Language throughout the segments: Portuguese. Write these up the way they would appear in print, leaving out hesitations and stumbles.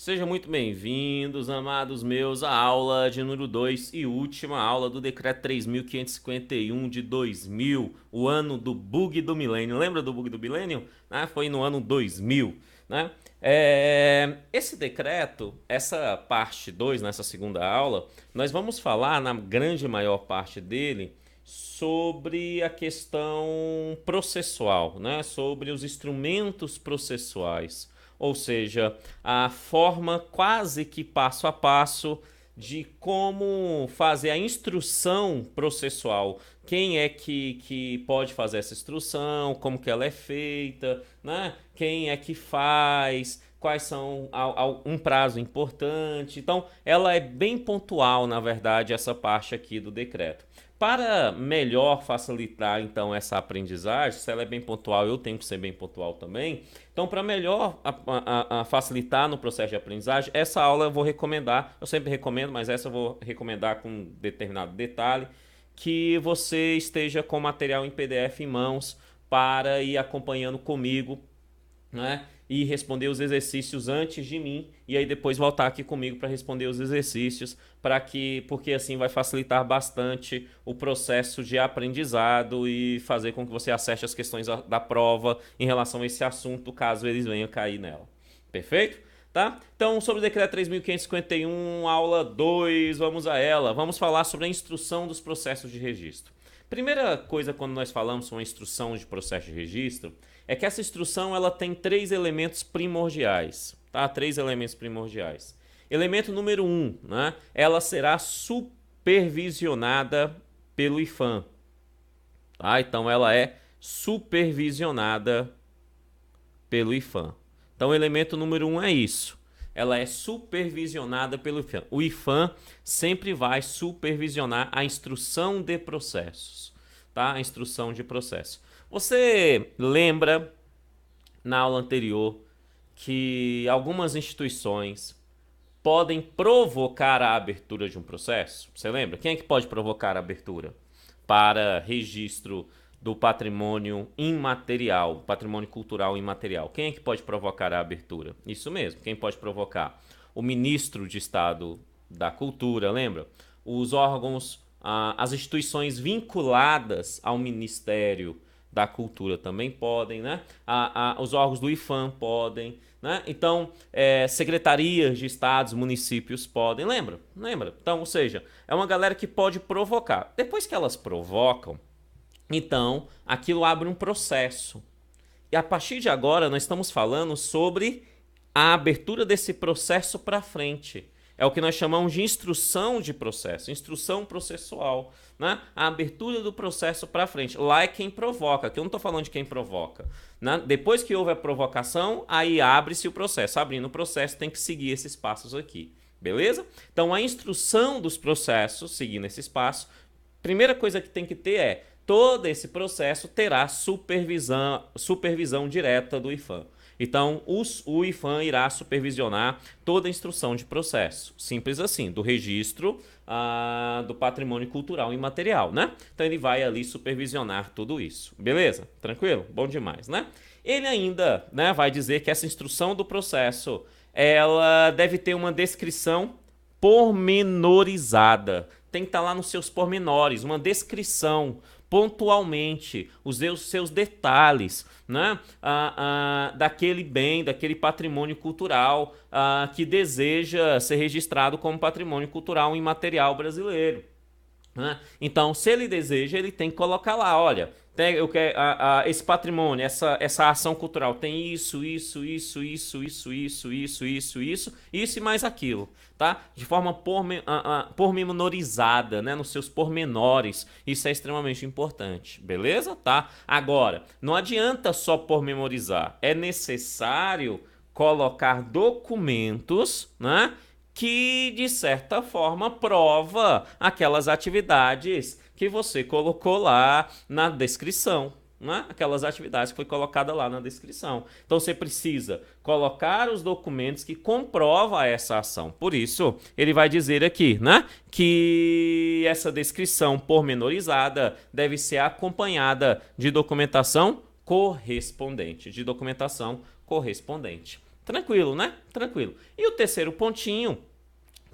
Sejam muito bem-vindos, amados meus, à aula de número 2 e última aula do Decreto 3.551 de 2000, o ano do bug do milênio. Lembra do bug do milênio? Foi no ano 2000, né? Esse decreto, essa parte 2, nessa segunda aula, nós vamos falar, na grande maior parte dele, sobre a questão processual, né? Sobre os instrumentos processuais. Ou seja, a forma quase que passo a passo de como fazer a instrução processual. Quem é que pode fazer essa instrução, como que ela é feita, né? Quem é que faz, quais são um prazo importante. Então, ela é bem pontual, na verdade, essa parte aqui do decreto. Para melhor facilitar, então, essa aprendizagem, se ela é bem pontual, eu tenho que ser bem pontual também. Então, para melhor facilitar no processo de aprendizagem, essa aula eu vou recomendar, eu sempre recomendo, mas essa eu vou recomendar com um determinado detalhe, que você esteja com o material em PDF em mãos para ir acompanhando comigo, né? E responder os exercícios antes de mim e aí depois voltar aqui comigo para responder os exercícios, porque assim vai facilitar bastante o processo de aprendizado e fazer com que você acerte as questões da prova em relação a esse assunto, caso eles venham cair nela. Perfeito? Tá? Então, sobre o decreto 3.551, aula 2, vamos a ela. Vamos falar sobre a instrução dos processos de registro. Primeira coisa, quando nós falamos sobre a instrução de processo de registro, é que essa instrução ela tem três elementos primordiais, tá? Três elementos primordiais. Elemento número 1, né? Ela será supervisionada pelo IFAM, tá? Então ela é supervisionada pelo IFAM. Então o elemento número 1 é isso. Ela é supervisionada pelo IFAM. O IFAM sempre vai supervisionar a instrução de processos, tá? A instrução de processo. Você lembra, na aula anterior, que algumas instituições podem provocar a abertura de um processo? Você lembra? Quem é que pode provocar a abertura para registro do patrimônio imaterial, patrimônio cultural imaterial? Quem é que pode provocar a abertura? Isso mesmo, quem pode provocar? O ministro de Estado da Cultura, lembra? Os órgãos, as instituições vinculadas ao Ministério da Cultura também podem, né? Os órgãos do IFAM podem, né? Então, secretarias de estados, municípios podem, lembra? Lembra? Então, ou seja, é uma galera que pode provocar. Depois que elas provocam, então, aquilo abre um processo. E a partir de agora, nós estamos falando sobre a abertura desse processo para frente. É o que nós chamamos de instrução de processo, instrução processual, né? A abertura do processo para frente. Lá é quem provoca, que eu não estou falando de quem provoca, né? Depois que houve a provocação, aí abre-se o processo. Abrindo o processo, tem que seguir esses passos aqui, beleza? Então, a instrução dos processos, seguindo esse passo, primeira coisa que tem que ter é todo esse processo terá supervisão direta do IFAM. Então, o IFAM irá supervisionar toda a instrução de processo. Simples assim, do registro do patrimônio cultural imaterial, né? Então, ele vai ali supervisionar tudo isso. Beleza? Tranquilo? Bom demais, né? Ele ainda, né, vai dizer que essa instrução do processo ela deve ter uma descrição pormenorizada. Tem que estar lá nos seus pormenores, uma descrição pontualmente, os seus detalhes, né? Daquele bem, daquele patrimônio cultural que deseja ser registrado como patrimônio cultural imaterial brasileiro, né? Então, se ele deseja, ele tem que colocar lá, olha, eu quero, esse patrimônio, essa ação cultural tem isso e mais aquilo, tá? De forma pormenorizada, né? Nos seus pormenores. Isso é extremamente importante, beleza? Tá? Agora, não adianta só pormenorizar, é necessário colocar documentos, né? Que de certa forma prova aquelas atividades que você colocou lá na descrição, né? Aquelas atividades que foi colocada lá na descrição. Então você precisa colocar os documentos que comprovam essa ação. Por isso, ele vai dizer aqui, né, que essa descrição pormenorizada deve ser acompanhada de documentação correspondente, Tranquilo, né? Tranquilo. E o terceiro pontinho,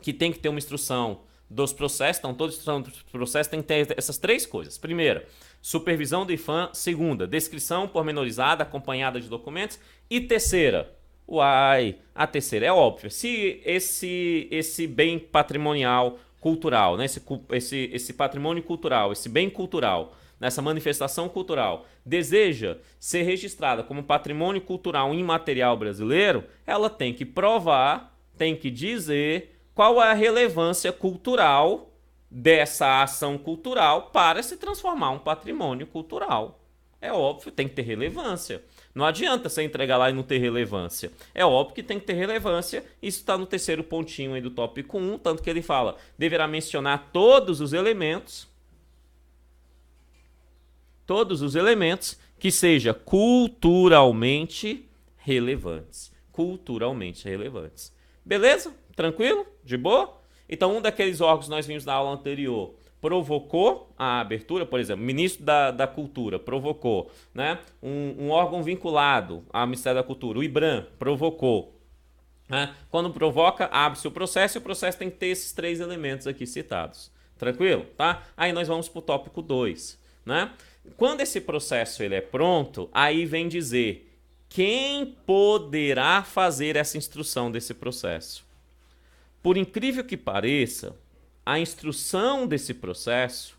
que tem que ter uma instrução dos processos, então toda instrução dos processos tem que ter essas três coisas. Primeira, supervisão do IFAM. Segunda, descrição pormenorizada acompanhada de documentos. E terceira, a terceira é óbvia. Se esse bem patrimonial cultural, né, esse patrimônio cultural, esse bem cultural, nessa manifestação cultural, deseja ser registrada como patrimônio cultural imaterial brasileiro, ela tem que provar, tem que dizer qual é a relevância cultural dessa ação cultural para se transformar um patrimônio cultural. É óbvio, tem que ter relevância. Não adianta você entregar lá e não ter relevância. É óbvio que tem que ter relevância. Isso está no terceiro pontinho aí do tópico 1, tanto que ele fala, deverá mencionar todos os elementos que sejam culturalmente relevantes. Culturalmente relevantes. Beleza? Tranquilo? De boa? Então, um daqueles órgãos que nós vimos na aula anterior provocou a abertura, por exemplo, o ministro da Cultura provocou, né? Um órgão vinculado ao Ministério da Cultura, o IBRAM, provocou. Né? Quando provoca, abre-se o processo e o processo tem que ter esses três elementos aqui citados. Tranquilo? Tá? Aí nós vamos para o tópico 2. Né? Quando esse processo ele é pronto, aí vem dizer quem poderá fazer essa instrução desse processo. Por incrível que pareça, a instrução desse processo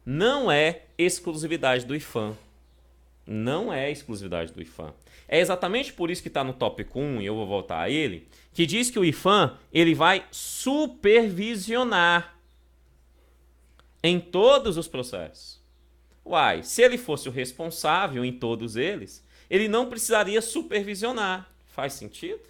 não é exclusividade do IFAM. Não é exclusividade do IFAM. É exatamente por isso que está no tópico 1, e eu vou voltar a ele, que diz que o IFAM ele vai supervisionar em todos os processos. Uai, se ele fosse o responsável em todos eles, ele não precisaria supervisionar. Faz sentido?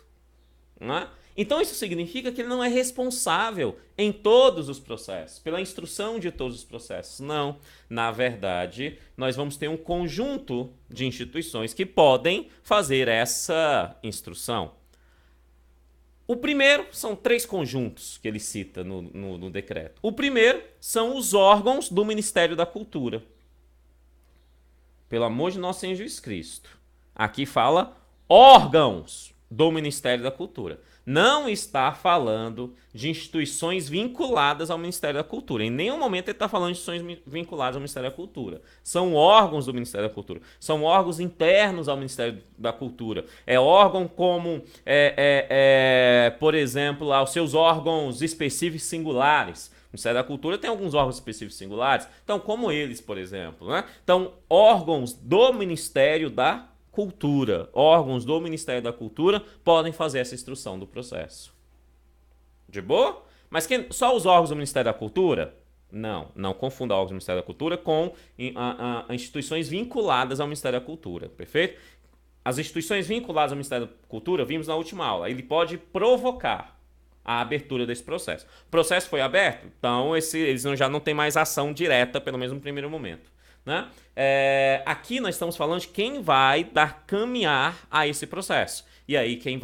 Não é? Então isso significa que ele não é responsável em todos os processos, pela instrução de todos os processos. Não. Na verdade, nós vamos ter um conjunto de instituições que podem fazer essa instrução. O primeiro são três conjuntos que ele cita no decreto. O primeiro são os órgãos do Ministério da Cultura. Pelo amor de nosso Senhor Jesus Cristo. Aqui fala órgãos do Ministério da Cultura. Não está falando de instituições vinculadas ao Ministério da Cultura. Em nenhum momento ele está falando de instituições vinculadas ao Ministério da Cultura. São órgãos do Ministério da Cultura. São órgãos internos ao Ministério da Cultura. É órgão como, por exemplo, aos seus órgãos específicos singulares. O Ministério da Cultura tem alguns órgãos específicos singulares. Então, como eles, por exemplo. Né? Então, órgãos do Ministério da Cultura, órgãos do Ministério da Cultura podem fazer essa instrução do processo. De boa? Mas só os órgãos do Ministério da Cultura? Não confunda órgãos do Ministério da Cultura com instituições vinculadas ao Ministério da Cultura, perfeito? As instituições vinculadas ao Ministério da Cultura, vimos na última aula, ele pode provocar a abertura desse processo. O processo foi aberto, então eles já não têm mais ação direta, pelo menos no primeiro momento. Né? Aqui nós estamos falando de quem vai dar caminhar a esse processo. E aí quem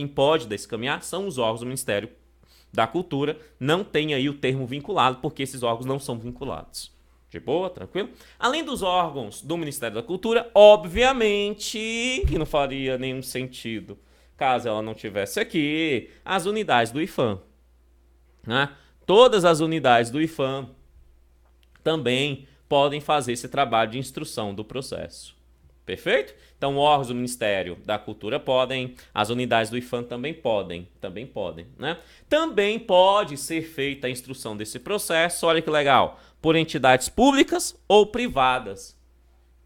pode dar esse caminhar são os órgãos do Ministério da Cultura. Não tem aí o termo vinculado, porque esses órgãos não são vinculados. De boa, tranquilo? Além dos órgãos do Ministério da Cultura, obviamente, que não faria nenhum sentido caso ela não tivesse aqui, as unidades do IFAM. Né? Todas as unidades do IFAM também podem fazer esse trabalho de instrução do processo. Perfeito? Então, órgãos do Ministério da Cultura podem, as unidades do IFAM também podem, né? Também pode ser feita a instrução desse processo, olha que legal, por entidades públicas ou privadas.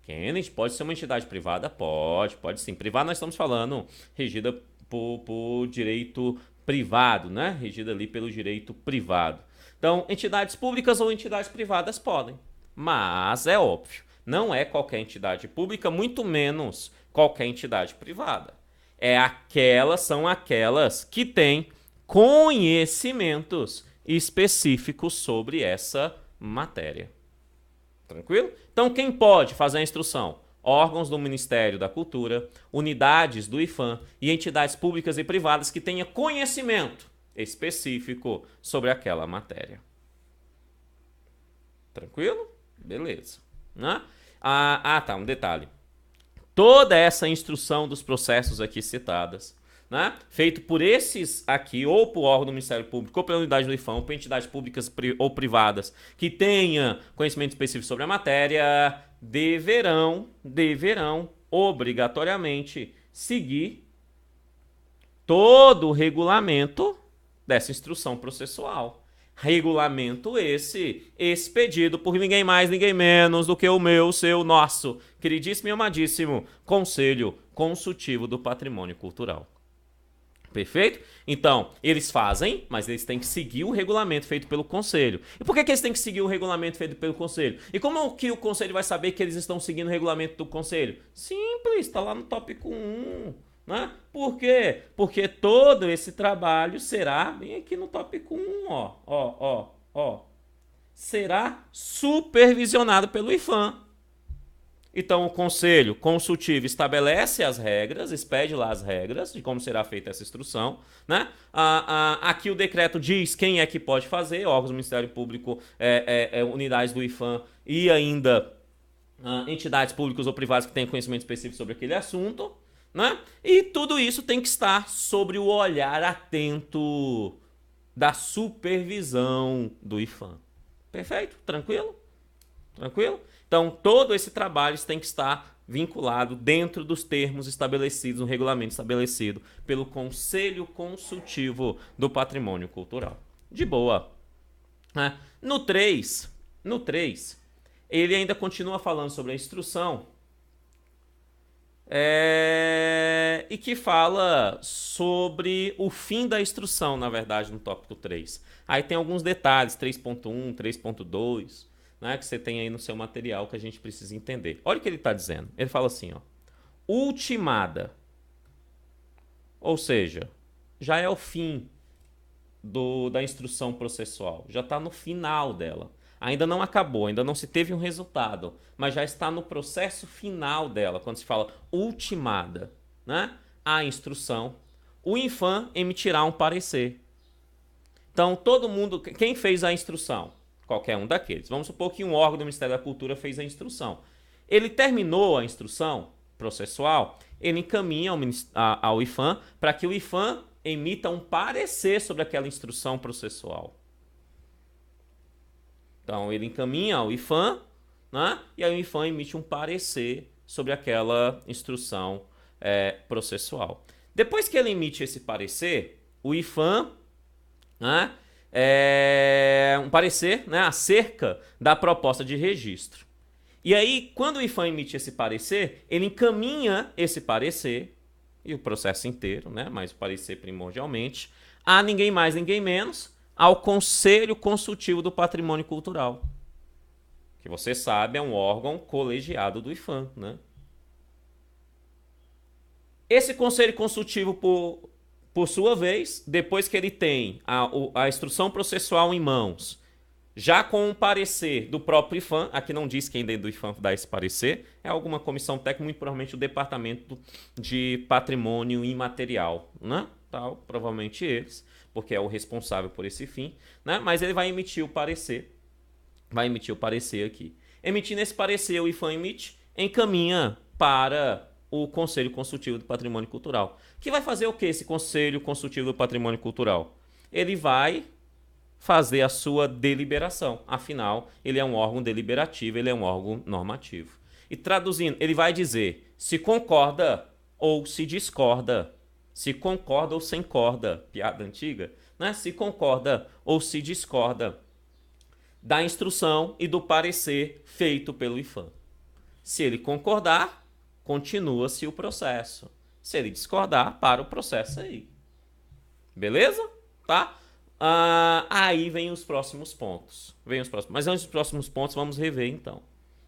Kennedy, pode ser uma entidade privada? Pode sim. Privada nós estamos falando regida por direito privado, né? Regida ali pelo direito privado. Então, entidades públicas ou entidades privadas podem. Mas é óbvio, não é qualquer entidade pública, muito menos qualquer entidade privada. São aquelas que têm conhecimentos específicos sobre essa matéria. Tranquilo? Então, quem pode fazer a instrução? Órgãos do Ministério da Cultura, unidades do IFAM e entidades públicas e privadas que tenham conhecimento específico sobre aquela matéria. Tranquilo? Beleza. Né? Tá, um detalhe. toda essa instrução dos processos aqui citadas, né, feito por esses aqui, ou por órgão do Ministério Público, ou pela unidade do IFAM, ou por entidades públicas ou privadas que tenha conhecimento específico sobre a matéria, deverão obrigatoriamente seguir todo o regulamento dessa instrução processual. Regulamento esse expedido por ninguém mais, ninguém menos do que o meu, seu, nosso, queridíssimo e amadíssimo Conselho Consultivo do Patrimônio Cultural. Perfeito? Então, eles fazem, mas eles têm que seguir o regulamento feito pelo Conselho. E por que eles têm que seguir o regulamento feito pelo Conselho? E como que o Conselho vai saber que eles estão seguindo o regulamento do Conselho? Simples, está lá no tópico 1. Né? Por quê? Porque todo esse trabalho será, bem aqui no tópico 1, será supervisionado pelo IFAM. Então, o Conselho Consultivo estabelece as regras, expede lá as regras de como será feita essa instrução. Né? Aqui o decreto diz quem é que pode fazer, órgãos do Ministério Público, unidades do IFAM e ainda entidades públicas ou privadas que tenham conhecimento específico sobre aquele assunto. Né? E tudo isso tem que estar sobre o olhar atento da supervisão do IFAM. Perfeito? Tranquilo? Tranquilo? Então, todo esse trabalho tem que estar vinculado dentro dos termos estabelecidos, no regulamento estabelecido pelo Conselho Consultivo do Patrimônio Cultural. De boa. No 3, ele ainda continua falando sobre a instrução e que fala sobre o fim da instrução, na verdade, no tópico 3. Aí tem alguns detalhes, 3.1, 3.2, né, que você tem aí no seu material que a gente precisa entender. Olha o que ele está dizendo. Ele fala assim, ó, ultimada, ou seja, já é o fim da instrução processual, já está no final dela. Ainda não acabou, ainda não se teve um resultado, mas já está no processo final dela, quando se fala ultimada, né, a instrução, o IFAM emitirá um parecer. Então, todo mundo, quem fez a instrução? Qualquer um daqueles. Vamos supor que um órgão do Ministério da Cultura fez a instrução. Ele terminou a instrução processual, ele encaminha ao IFAM para que o IFAM emita um parecer sobre aquela instrução processual. Então, ele encaminha ao IFAM, né? E aí o IFAM emite um parecer sobre aquela instrução processual. Depois que ele emite esse parecer, o IFAM, né, um parecer, né, acerca da proposta de registro. E aí, quando o IFAM emite esse parecer, ele encaminha esse parecer, e o processo inteiro, né, mas o parecer primordialmente, a ninguém mais, ninguém menos, ao Conselho Consultivo do Patrimônio Cultural, que você sabe é um órgão colegiado do IFAM, né? Esse Conselho Consultivo, por sua vez, depois que ele tem a instrução processual em mãos, já com um parecer do próprio IFAM, aqui não diz quem dentro do IFAM dá esse parecer, é alguma comissão técnica, muito provavelmente o Departamento de Patrimônio Imaterial, né? Tal, provavelmente eles, porque é o responsável por esse fim, né? Mas ele vai emitir o parecer. Vai emitir o parecer aqui. Emitindo esse parecer, o IFAM emite, encaminha para o Conselho Consultivo do Patrimônio Cultural. Que vai fazer o que esse Conselho Consultivo do Patrimônio Cultural? Ele vai fazer a sua deliberação. Afinal, ele é um órgão deliberativo, ele é um órgão normativo. E traduzindo, ele vai dizer se concorda ou se discorda. Se concorda ou sem corda, piada antiga, né? Se concorda ou se discorda da instrução e do parecer feito pelo IFAM. Se ele concordar, continua-se o processo. Se ele discordar, para o processo aí. Beleza? Tá? Aí vem os próximos pontos. Mas antes dos próximos pontos, vamos rever então.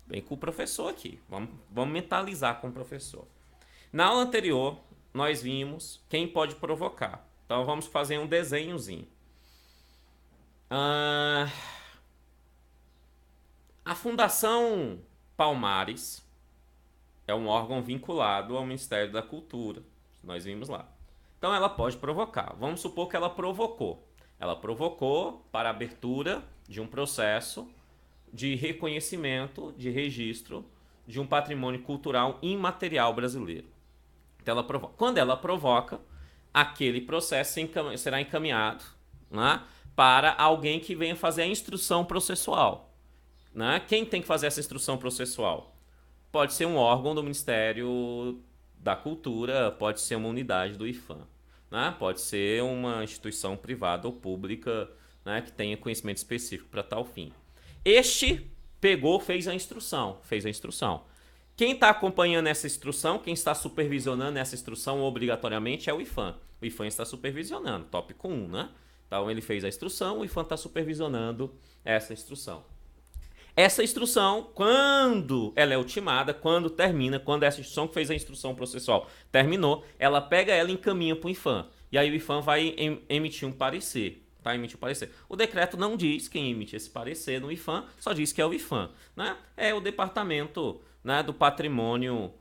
Vem com o professor aqui. Vamos mentalizar com o professor. Na aula anterior, nós vimos quem pode provocar. Então vamos fazer um desenhozinho. A Fundação Palmares é um órgão vinculado ao Ministério da Cultura. Nós vimos lá. Então ela pode provocar. Vamos supor que ela provocou. Ela provocou para a abertura de um processo de reconhecimento, de registro de um patrimônio cultural imaterial brasileiro. Então, quando ela provoca, aquele processo será encaminhado, né, para alguém que venha fazer a instrução processual. Né? Quem tem que fazer essa instrução processual? Pode ser um órgão do Ministério da Cultura, pode ser uma unidade do IPHAN, né? Pode ser uma instituição privada ou pública, né, que tenha conhecimento específico para tal fim. Este pegou, fez a instrução. Quem está acompanhando essa instrução, quem está supervisionando essa instrução obrigatoriamente é o IPHAN. O IPHAN está supervisionando, tópico 1, né? Então ele fez a instrução, o IPHAN está supervisionando essa instrução. Essa instrução, quando ela é ultimada, quando termina, quando essa instituição que fez a instrução processual terminou, ela pega ela e encaminha para o IPHAN. E aí o IPHAN vai emitir um parecer. Tá? Emitir um parecer. O decreto não diz quem emite esse parecer no IPHAN, só diz que é o IPHAN. Né? É o Departamento, né, do Patrimônio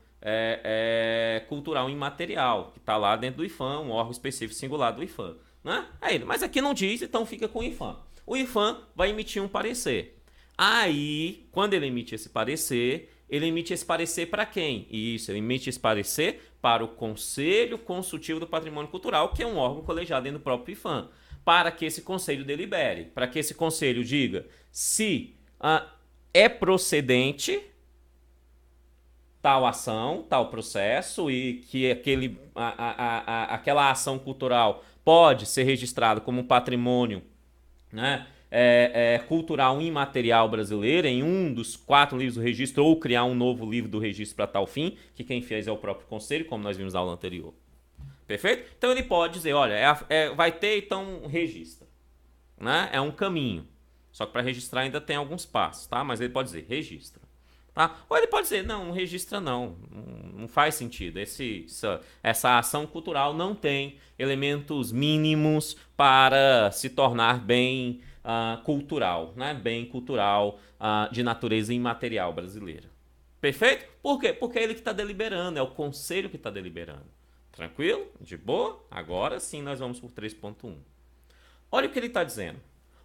Cultural Imaterial, que está lá dentro do IPHAN, um órgão específico singular do IPHAN. Né? É ele. Mas aqui não diz, então fica com o IPHAN. O IPHAN vai emitir um parecer. Aí, quando ele emite esse parecer para quem? Isso, ele emite esse parecer para o Conselho Consultivo do Patrimônio Cultural, que é um órgão colegiado dentro do próprio IPHAN, para que esse conselho delibere, para que esse conselho diga se é procedente tal ação, tal processo, e que aquela ação cultural pode ser registrada como um patrimônio, né, cultural imaterial brasileiro em um dos 4 livros do registro, ou criar um novo livro do registro para tal fim, que quem fez é o próprio conselho, como nós vimos na aula anterior. Perfeito? Então ele pode dizer, olha, vai ter, então registra. Né? É um caminho. Só que para registrar ainda tem alguns passos, tá? Mas ele pode dizer, registra. Tá? Ou ele pode dizer, não registra não faz sentido. Essa ação cultural não tem elementos mínimos para se tornar bem cultural, né? Bem cultural de natureza imaterial brasileira. Perfeito? Por quê? Porque é ele que está deliberando, é o conselho que está deliberando. Tranquilo? De boa? Agora sim nós vamos por 3.1. Olha o que ele está dizendo.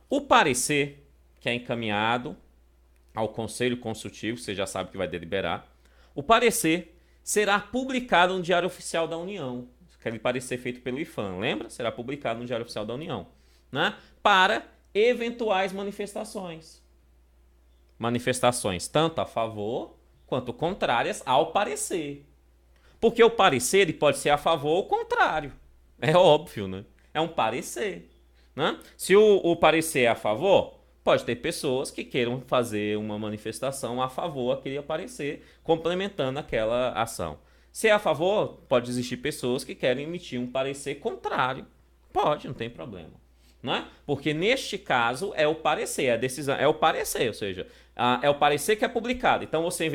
O parecer que é encaminhado ao Conselho Consultivo, você já sabe que vai deliberar, o parecer será publicado no Diário Oficial da União. Aquele parecer feito pelo IPHAN, lembra? Será publicado no Diário Oficial da União. Né? Para eventuais manifestações. Manifestações tanto a favor quanto contrárias ao parecer. Porque o parecer ele pode ser a favor ou contrário. É óbvio, né? É um parecer. Né? Se o parecer é a favor, pode ter pessoas que queiram fazer uma manifestação a favor daquele parecer, complementando aquela ação. Se é a favor, pode existir pessoas que querem emitir um parecer contrário. Pode, não tem problema. Né? Porque neste caso é o parecer, a decisão é o parecer, ou seja, é o parecer que é publicado. Então você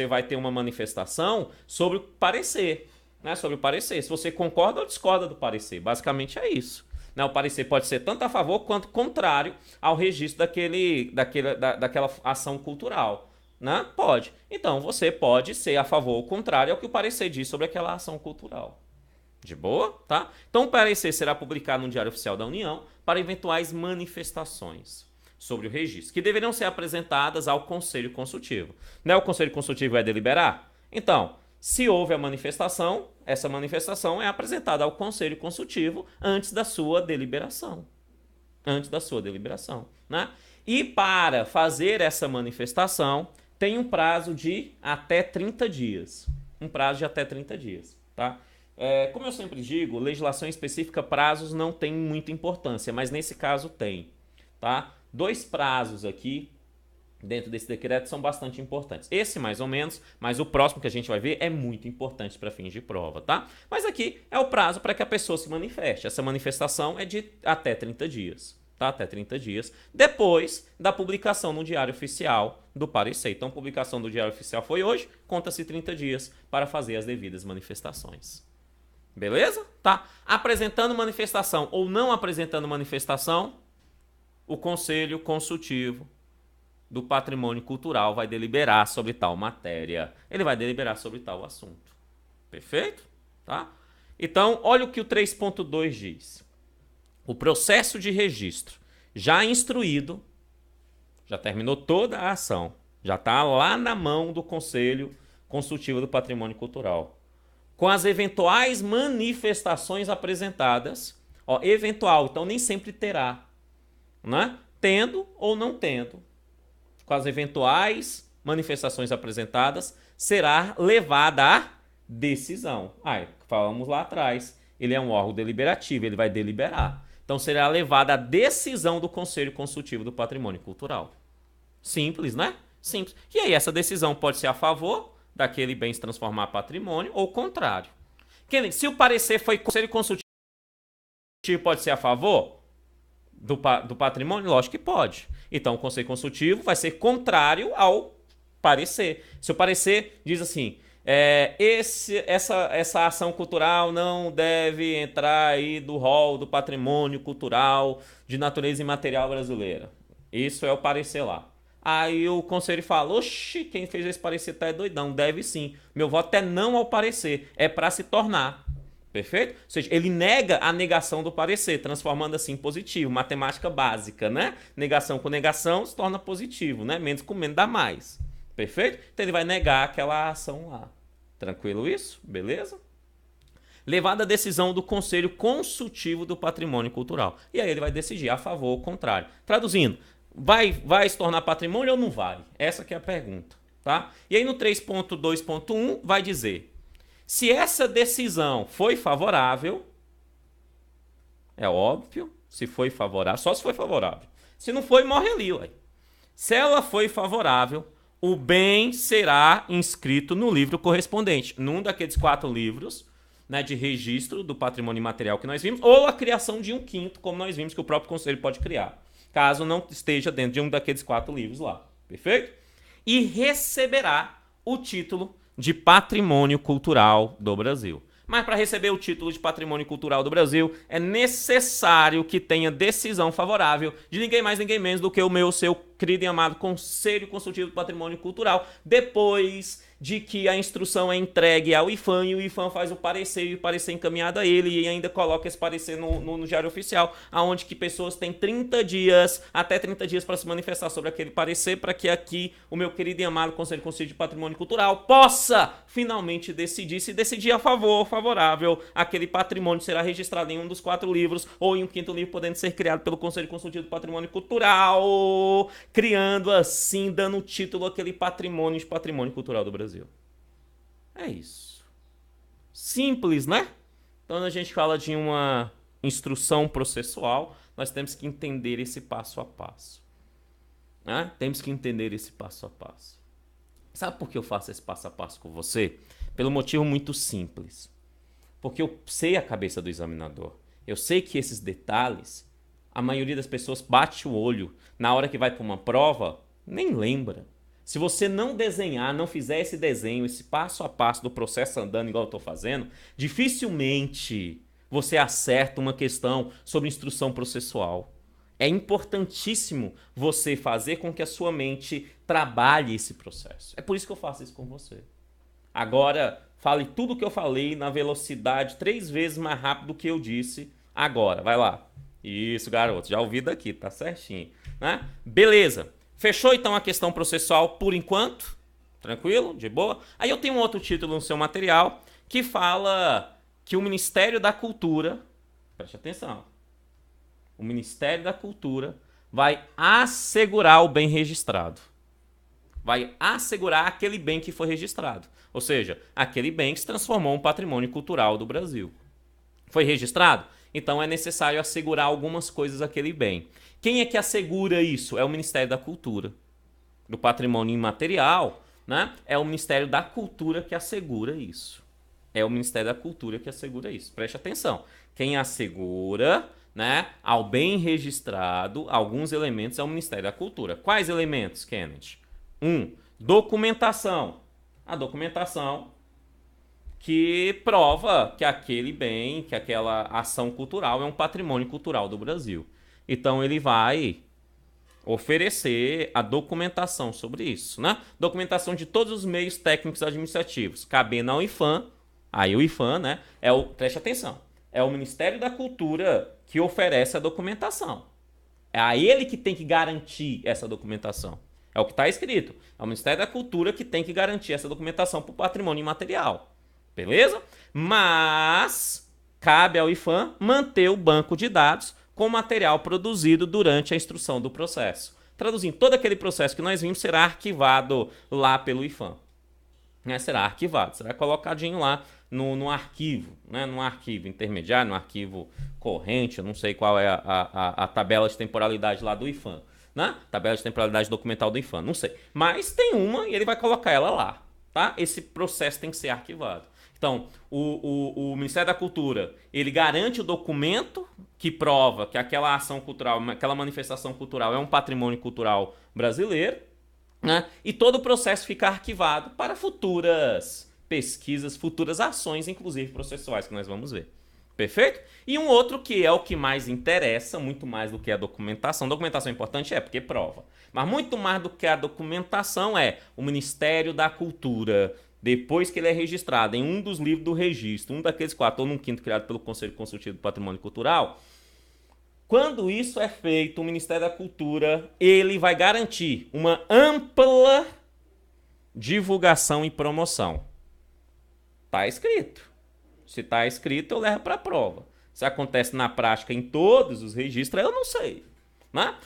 vai ter uma manifestação sobre o parecer, né? Sobre o parecer. Se você concorda ou discorda do parecer, basicamente é isso. Né? O parecer pode ser tanto a favor quanto contrário ao registro daquela ação cultural. Né? Pode. Então você pode ser a favor ou contrário ao que o parecer diz sobre aquela ação cultural. De boa? Tá? Então o parecer será publicado no Diário Oficial da União para eventuais manifestações sobre o registro, que deverão ser apresentadas ao Conselho Consultivo. Né? O Conselho Consultivo vai deliberar? Então, se houve a manifestação, essa manifestação é apresentada ao Conselho Consultivo antes da sua deliberação. Antes da sua deliberação. Né? E para fazer essa manifestação, tem um prazo de até 30 dias. Um prazo de até 30 dias. Tá? Como eu sempre digo, legislação específica, prazos não tem muita importância, mas nesse caso tem. Tá? 2 prazos aqui dentro desse decreto são bastante importantes. Esse mais ou menos, mas o próximo que a gente vai ver é muito importante para fins de prova, tá? Mas aqui é o prazo para que a pessoa se manifeste. Essa manifestação é de até 30 dias, tá? Até 30 dias, depois da publicação no Diário Oficial do parecer. Então, a publicação do Diário Oficial foi hoje, conta-se 30 dias para fazer as devidas manifestações. Beleza? Tá? Apresentando manifestação ou não apresentando manifestação, o Conselho Consultivo do Patrimônio Cultural vai deliberar sobre tal matéria. Ele vai deliberar sobre tal assunto. Perfeito? Tá? Então, olha o que o 3.2 diz. O processo de registro já instruído, já terminou toda a ação, Já está lá na mão do Conselho Consultivo do Patrimônio Cultural. Com as eventuais manifestações apresentadas, ó, eventual, então nem sempre terá, né? Tendo ou não tendo. Com as eventuais manifestações apresentadas, será levada a decisão. Falamos lá atrás, ele é um órgão deliberativo, ele vai deliberar. Então será levada a decisão do Conselho Consultivo do Patrimônio Cultural. Simples, né? Simples. E aí essa decisão pode ser a favor daquele bem se transformar em patrimônio ou o contrário. Se o parecer foi Conselho Consultivo, pode ser a favor do patrimônio? Lógico que pode. Então o Conselho Consultivo vai ser contrário ao parecer. Se o parecer diz assim, essa ação cultural não deve entrar aí do rol do patrimônio cultural de natureza imaterial brasileira. Isso é o parecer lá. Aí o conselho fala, oxi, quem fez esse parecer tá doidão, deve sim. Meu voto é não ao parecer, é para se tornar. Perfeito? Ou seja, ele nega a negação do parecer, transformando assim em positivo. Matemática básica, né? Negação com negação se torna positivo, né? Menos com menos dá mais. Perfeito? Então ele vai negar aquela ação lá. Tranquilo isso? Beleza? Levada a decisão do Conselho Consultivo do Patrimônio Cultural. E aí ele vai decidir a favor ou contrário. Traduzindo, vai se tornar patrimônio ou não vai? Essa que é a pergunta. Tá? E aí no 3.2.1 vai dizer, se essa decisão foi favorável, é óbvio, se foi favorável, só se foi favorável. Se não foi, morre ali. Ué. Se ela foi favorável, o bem será inscrito no livro correspondente, num daqueles 4 livros, né, de registro do patrimônio imaterial que nós vimos, ou a criação de um quinto, como nós vimos que o próprio conselho pode criar, caso não esteja dentro de um daqueles 4 livros lá. Perfeito? E receberá o título de Patrimônio Cultural do Brasil. Mas para receber o título de Patrimônio Cultural do Brasil, é necessário que tenha decisão favorável de ninguém mais, ninguém menos do que o seu querido e amado Conselho Consultivo do Patrimônio Cultural, depois de que a instrução é entregue ao IPHAN e o IPHAN faz o parecer e o parecer encaminhado a ele e ainda coloca esse parecer no Diário Oficial, aonde que pessoas têm 30 dias, até 30 dias para se manifestar sobre aquele parecer, para que aqui o meu querido e amado Conselho Consultivo de Patrimônio Cultural possa finalmente decidir, se decidir a favor, favorável, aquele patrimônio será registrado em um dos 4 livros ou em um 5º livro, podendo ser criado pelo Conselho Consultivo do Patrimônio Cultural, criando assim, dando título àquele patrimônio de Patrimônio Cultural do Brasil. É isso. Simples, né? Então, a gente fala de uma instrução processual, nós temos que entender esse passo a passo. Né? Temos que entender esse passo a passo. Sabe por que eu faço esse passo a passo com você? Pelo motivo muito simples. Porque eu sei a cabeça do examinador. Eu sei que esses detalhes, a maioria das pessoas bate o olho na hora que vai para uma prova, nem lembra. Se você não desenhar, não fizer esse desenho, esse passo a passo do processo andando igual eu estou fazendo, dificilmente você acerta uma questão sobre instrução processual. É importantíssimo você fazer com que a sua mente trabalhe esse processo. É por isso que eu faço isso com você. Agora, fale tudo o que eu falei na velocidade 3 vezes mais rápido do que eu disse agora. Vai lá. Isso, garoto. Já ouvi daqui, tá certinho. Né? Beleza. Fechou então a questão processual por enquanto? Tranquilo? De boa? Aí eu tenho um outro título no seu material que fala que o Ministério da Cultura, preste atenção, o Ministério da Cultura vai assegurar o bem registrado. Vai assegurar aquele bem que foi registrado. Ou seja, aquele bem que se transformou em patrimônio cultural do Brasil. Foi registrado? Então é necessário assegurar algumas coisas àquele bem. Quem é que assegura isso? É o Ministério da Cultura. Do patrimônio imaterial, né? É o Ministério da Cultura que assegura isso. É o Ministério da Cultura que assegura isso. Preste atenção. Quem assegura, né, ao bem registrado alguns elementos é o Ministério da Cultura. Quais elementos, Kenneth? 1. Documentação. A documentação que prova que aquele bem, que aquela ação cultural é um patrimônio cultural do Brasil. Então ele vai oferecer a documentação sobre isso, né? Documentação de todos os meios técnicos administrativos, cabendo ao IPHAN. Aí o IPHAN, né, preste atenção, é o Ministério da Cultura que oferece a documentação. É a ele que tem que garantir essa documentação. É o que está escrito. É o Ministério da Cultura que tem que garantir essa documentação para o patrimônio imaterial. Beleza? Mas cabe ao IPHAN manter o banco de dados com material produzido durante a instrução do processo. Traduzindo, todo aquele processo que nós vimos será arquivado lá pelo IPHAN. Será arquivado, será colocadinho lá no arquivo, no arquivo intermediário, no arquivo corrente, eu não sei qual é a tabela de temporalidade lá do IPHAN. Tabela de temporalidade documental do IPHAN, não sei. Mas tem uma e ele vai colocar ela lá. Tá? Esse processo tem que ser arquivado. Então, o Ministério da Cultura, ele garante o documento que prova que aquela ação cultural, aquela manifestação cultural é um patrimônio cultural brasileiro, e todo o processo fica arquivado para futuras pesquisas, futuras ações, inclusive processuais, que nós vamos ver. Perfeito? E um outro que é o que mais interessa, muito mais do que a documentação. Documentação é importante? Porque prova. Mas muito mais do que a documentação é o Ministério da Cultura, depois que ele é registrado em um dos livros do registro, um daqueles 4 ou num quinto criado pelo Conselho Consultivo do Patrimônio Cultural, quando isso é feito, o Ministério da Cultura, ele vai garantir uma ampla divulgação e promoção. Tá escrito. Se está escrito, eu levo para a prova. Se acontece na prática em todos os registros, eu não sei.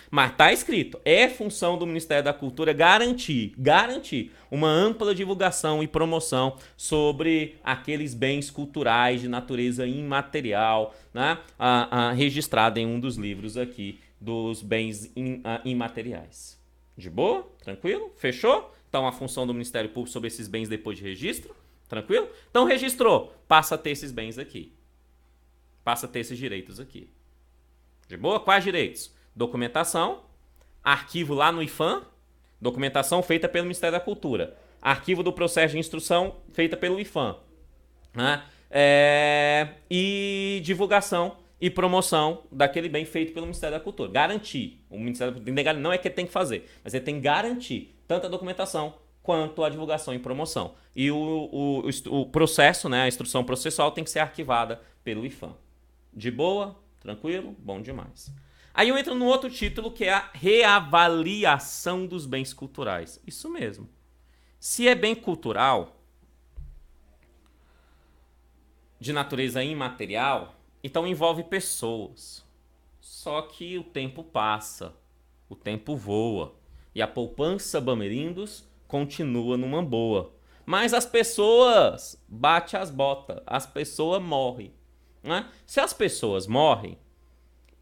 Mas está escrito. É função do Ministério da Cultura garantir uma ampla divulgação e promoção sobre aqueles bens culturais de natureza imaterial, registrado em um dos livros aqui dos bens imateriais. De boa? Tranquilo? Fechou? Então, a função do Ministério Público sobre esses bens depois de registro. Tranquilo? Então, registrou. Passa a ter esses bens aqui. Passa a ter esses direitos aqui. De boa? Quais direitos? Documentação, arquivo lá no IPHAN, documentação feita pelo Ministério da Cultura, arquivo do processo de instrução feita pelo IPHAN, e divulgação e promoção daquele bem feito pelo Ministério da Cultura. Garantir. O Ministério da Cultura não é que ele tem que fazer, mas ele tem que garantir tanto a documentação quanto a divulgação e promoção. E o processo, a instrução processual tem que ser arquivada pelo IPHAN. De boa? Tranquilo? Bom demais. Aí eu entro no outro título, que é a reavaliação dos bens culturais. Isso mesmo. Se é bem cultural, de natureza imaterial, então envolve pessoas. Só que o tempo passa, o tempo voa, e a poupança Bamerindos continua numa boa. Mas as pessoas batem as botas, as pessoas morrem. Se as pessoas morrem,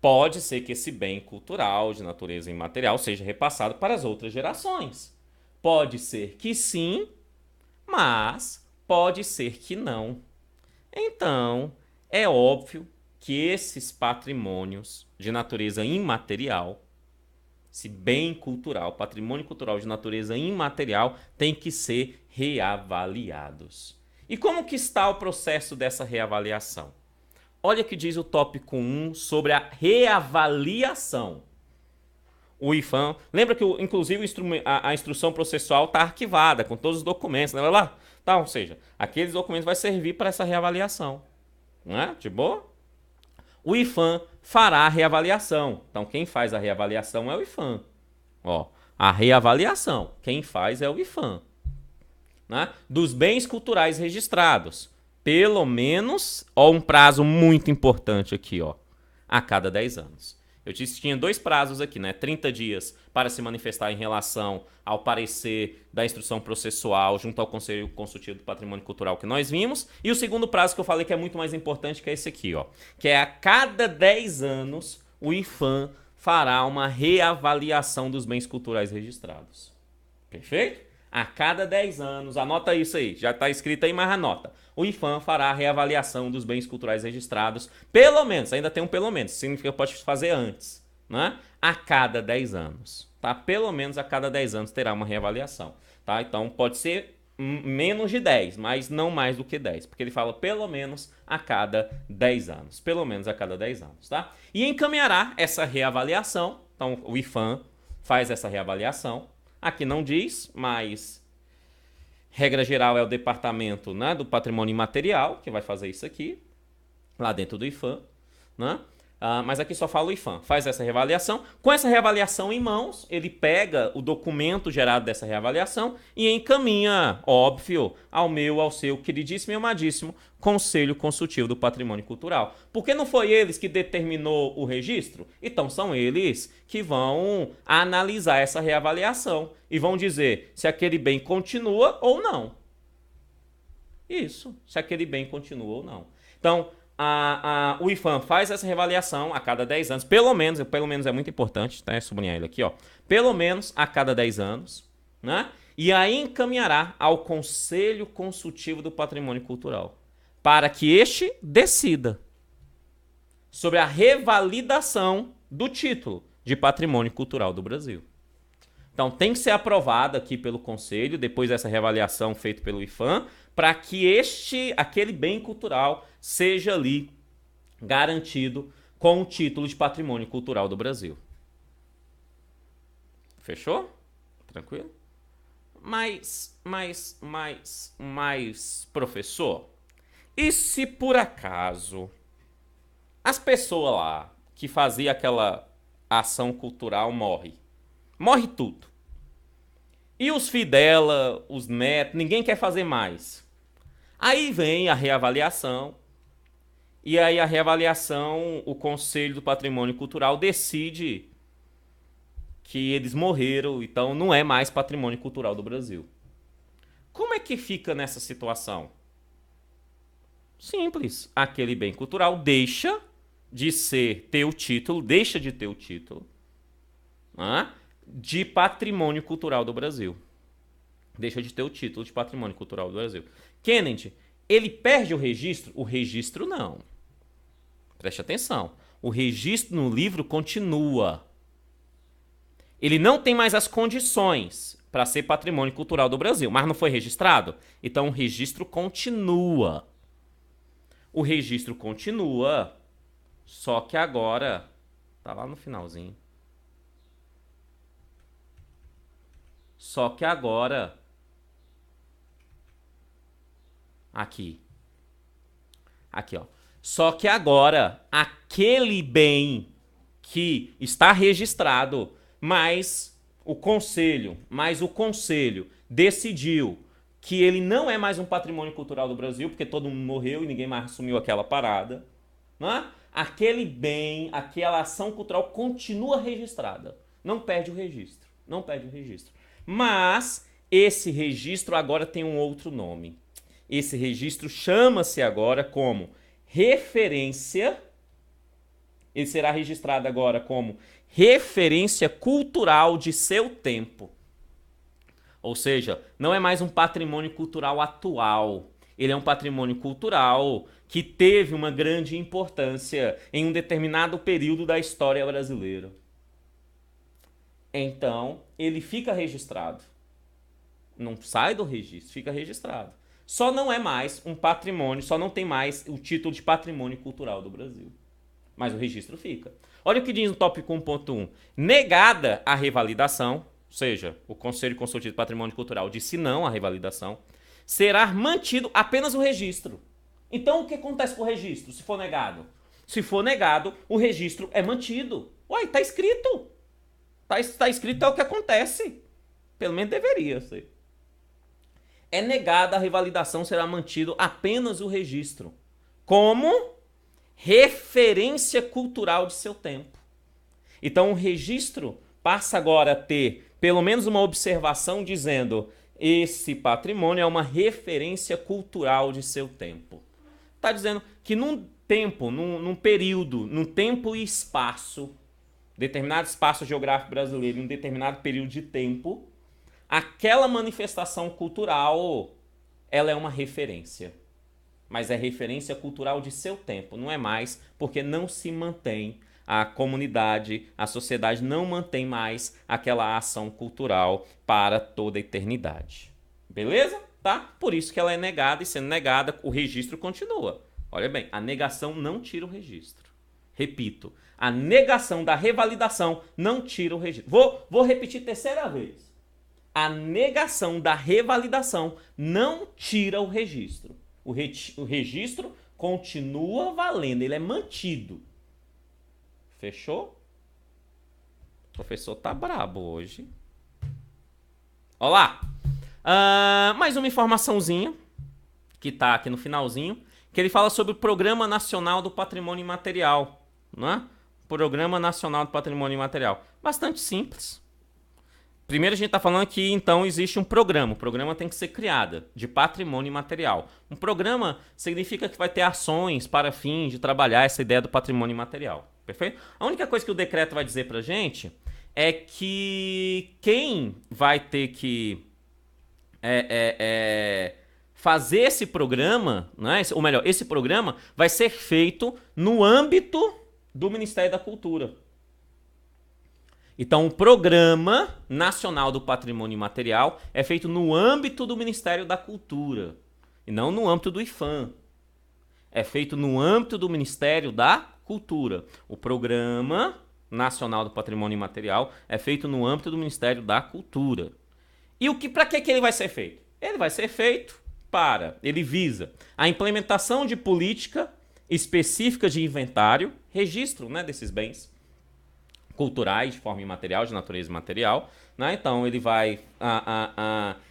pode ser que esse bem cultural de natureza imaterial seja repassado para as outras gerações. Pode ser que sim, mas pode ser que não. Então, é óbvio que esses patrimônios de natureza imaterial, esse bem cultural, patrimônio cultural de natureza imaterial, tem que ser reavaliados. E como que está o processo dessa reavaliação? Olha o que diz o tópico 1 sobre a reavaliação. O IPHAN, lembra que inclusive a instrução processual está arquivada com todos os documentos, lembra lá? Ou seja, aqueles documentos vão servir para essa reavaliação. Não é? De boa? O IPHAN fará a reavaliação. Então, quem faz a reavaliação é o IPHAN. A reavaliação, quem faz é o IPHAN. Dos bens culturais registrados. Pelo menos, um prazo muito importante aqui, a cada 10 anos. Eu disse que tinha 2 prazos aqui, 30 dias para se manifestar em relação ao parecer da instrução processual junto ao Conselho Consultivo do Patrimônio Cultural que nós vimos. E o segundo prazo que eu falei que é muito mais importante, que é esse aqui, que é a cada 10 anos o IPHAN fará uma reavaliação dos bens culturais registrados. Perfeito? A cada 10 anos, anota isso aí, já está escrito aí, mas anota. O IPHAN fará a reavaliação dos bens culturais registrados, pelo menos, ainda tem um pelo menos, significa que pode fazer antes, a cada 10 anos. Pelo menos a cada 10 anos terá uma reavaliação. Então pode ser menos de 10, mas não mais do que 10, porque ele fala pelo menos a cada 10 anos. Pelo menos a cada 10 anos. E encaminhará essa reavaliação, então o IPHAN faz essa reavaliação. Aqui não diz, mas regra geral é o departamento do patrimônio imaterial que vai fazer isso aqui, lá dentro do IPHAN. Mas aqui só fala o IPHAN. Faz essa reavaliação. Com essa reavaliação em mãos, ele pega o documento gerado dessa reavaliação e encaminha, óbvio, ao seu queridíssimo e amadíssimo Conselho Consultivo do Patrimônio Cultural. Porque não foi eles que determinou o registro? Então são eles que vão analisar essa reavaliação e vão dizer se aquele bem continua ou não. Isso, se aquele bem continua ou não. Então, o IPHAN faz essa reavaliação a cada 10 anos, pelo menos é muito importante, tá? Sublinhar ele aqui, ó. Pelo menos a cada 10 anos, né? E aí encaminhará ao Conselho Consultivo do Patrimônio Cultural, para que este decida sobre a revalidação do título de Patrimônio Cultural do Brasil. Então tem que ser aprovado aqui pelo Conselho, depois dessa reavaliação feita pelo IPHAN, para que aquele bem cultural seja ali garantido com o título de Patrimônio Cultural do Brasil. Fechou? Tranquilo? Mas, professor, e se por acaso as pessoas lá que faziam aquela ação cultural morre tudo? E os filhos dela, os netos, ninguém quer fazer mais. Aí vem a reavaliação. E aí a reavaliação, o Conselho do Patrimônio Cultural decide que eles morreram, então não é mais Patrimônio Cultural do Brasil. Como é que fica nessa situação? Simples. Aquele bem cultural deixa de ter o título de Patrimônio Cultural do Brasil. Deixa de ter o título de Patrimônio Cultural do Brasil. Kennedy, ele perde o registro? O registro não. Preste atenção. O registro no livro continua. Ele não tem mais as condições para ser Patrimônio Cultural do Brasil, mas não foi registrado? Então o registro continua. O registro continua, só que agora tá lá no finalzinho. Só que agora aqui, ó. Só que agora aquele bem que está registrado, mas o conselho decidiu que ele não é mais um patrimônio cultural do Brasil, porque todo mundo morreu e ninguém mais assumiu aquela parada, né? Aquele bem, aquela ação cultural continua registrada. Não perde o registro. Mas esse registro agora tem um outro nome. Esse registro chama-se agora como referência. Ele será registrado agora como referência cultural de seu tempo. Ou seja, não é mais um patrimônio cultural atual. Ele é um patrimônio cultural que teve uma grande importância em um determinado período da história brasileira. Então, ele fica registrado. Não sai do registro, fica registrado. Só não é mais um patrimônio, só não tem mais o título de Patrimônio Cultural do Brasil. Mas o registro fica. Olha o que diz no tópico 1.1. Negada a revalidação, ou seja, o Conselho Consultivo de Patrimônio Cultural disse não à revalidação, será mantido apenas o registro. Então, o que acontece com o registro, se for negado? Se for negado, o registro é mantido. Ué, tá escrito. Tá escrito, é o que acontece. Pelo menos deveria ser. É negada a revalidação, será mantido apenas o registro. Como referência cultural de seu tempo. Então, o registro passa agora a ter pelo menos uma observação dizendo: esse patrimônio é uma referência cultural de seu tempo. Está dizendo que num tempo, num período, num tempo e espaço, determinado espaço geográfico brasileiro, em um determinado período de tempo, aquela manifestação cultural, ela é uma referência. Mas é referência cultural de seu tempo, não é mais, porque não se mantém, a comunidade, a sociedade não mantém mais aquela ação cultural para toda a eternidade. Beleza? Tá? Por isso que ela é negada, e sendo negada, o registro continua. Olha bem, a negação não tira o registro. Repito, a negação da revalidação não tira o registro. Vou repetir terceira vez. A negação da revalidação não tira o registro. O registro continua valendo, ele é mantido. Fechou? O professor tá brabo hoje. Olá! Mais uma informaçãozinha, que tá aqui no finalzinho, que ele fala sobre o Programa Nacional do Patrimônio Imaterial. Né? Programa Nacional do Patrimônio Imaterial. Bastante simples. Primeiro a gente está falando que, então, existe um programa. O programa tem que ser criado de patrimônio imaterial. Um programa significa que vai ter ações para fins de trabalhar essa ideia do patrimônio imaterial. Perfeito? A única coisa que o decreto vai dizer para a gente é que quem vai ter que fazer esse programa, né? Ou melhor, esse programa vai ser feito no âmbito do Ministério da Cultura. Então, o Programa Nacional do Patrimônio Imaterial é feito no âmbito do Ministério da Cultura e não no âmbito do IFAM. É feito no âmbito do Ministério da Cultura. O Programa Nacional do Patrimônio Imaterial é feito no âmbito do Ministério da Cultura. E para que ele vai ser feito? Ele vai ser feito ele visa a implementação de política específica de inventário, registro, né, desses bens culturais de forma imaterial, de natureza imaterial, né? Então ele vai